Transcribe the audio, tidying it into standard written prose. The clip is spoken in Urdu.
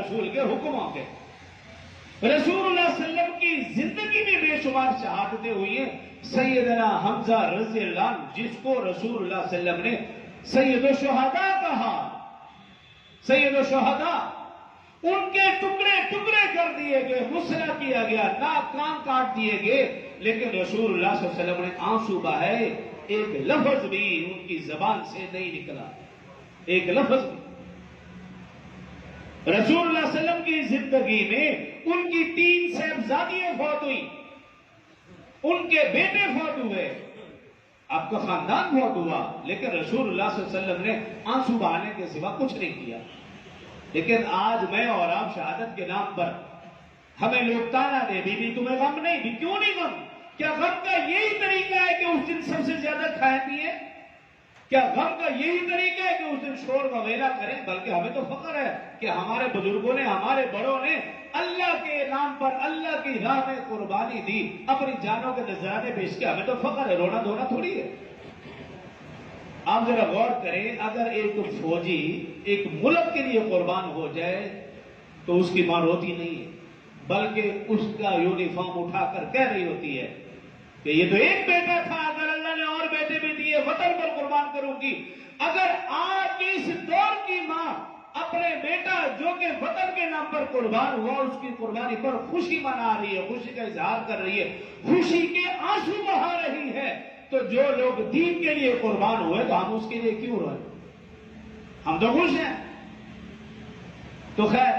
رسول کے حکموں کے. رسول اللہ صلی اللہ علیہ وسلم کی زندگی میں بے شمار شہادتیں ہوئی ہیں. سیدنا حمزہ رضی اللہ عنہ جس کو رسول اللہ صلی اللہ علیہ وسلم نے سید الشہداء کہا، سید الشہداء، ان کے ٹکڑے ٹکڑے کر دیے گئے، مسلح کیا گیا، ناک کان کاٹ دیے گئے، لیکن رسول اللہ صلی اللہ علیہ وسلم نے آنسو بہائے، ایک لفظ بھی ان کی زبان سے نہیں نکلا، ایک لفظ بھی. رسول اللہ صلی اللہ علیہ وسلم کی زندگی میں ان کی 3 صاحبزادیاں فوت ہوئی، ان کے بیٹے فوت ہوئے، آپ کا خاندان فوت ہوا، لیکن رسول اللہ صلی اللہ علیہ وسلم نے آنسو بہانے کے سوا کچھ نہیں کیا. لیکن آج میں اور آپ شہادت کے نام پر ہمیں لوگ تانا دے، بی بی تمہیں غم نہیں، بھی کیوں نہیں غم؟ کیا غم کا یہی طریقہ ہے کہ اس دن سب سے زیادہ کھائیں پیئے؟ کیا غم کا یہی طریقہ ہے کہ اس دن شور وغیرہ کریں؟ بلکہ ہمیں تو فخر ہے کہ ہمارے بزرگوں نے، ہمارے بڑوں نے اللہ کے نام پر، اللہ کی راہ میں قربانی دی، اپنی جانوں کے نذرانے پیش کیا. ہمیں تو فخر ہے، رونا دھونا تھوڑی ہے. آپ ذرا غور کریں، اگر ایک فوجی ایک ملک کے لیے قربان ہو جائے تو اس کی ماں روتی نہیں ہے، بلکہ اس کا یونیفارم اٹھا کر کہہ رہی ہوتی ہے کہ یہ تو ایک بیٹا تھا، اگر اللہ نے اور بیٹے بھی دیے وطن پر قربان کروں گی. اگر آج کی اس دور کی ماں اپنے بیٹا جو کہ وطن کے نام پر قربان ہوا، اس کی قربانی پر خوشی منا رہی ہے، خوشی کا اظہار کر رہی ہے، خوشی کے آنسو بہا رہی ہے، تو جو لوگ دین کے لیے قربان ہوئے تو ہم اس کے لیے کیوں روئے؟ ہم تو خوش ہیں. تو خیر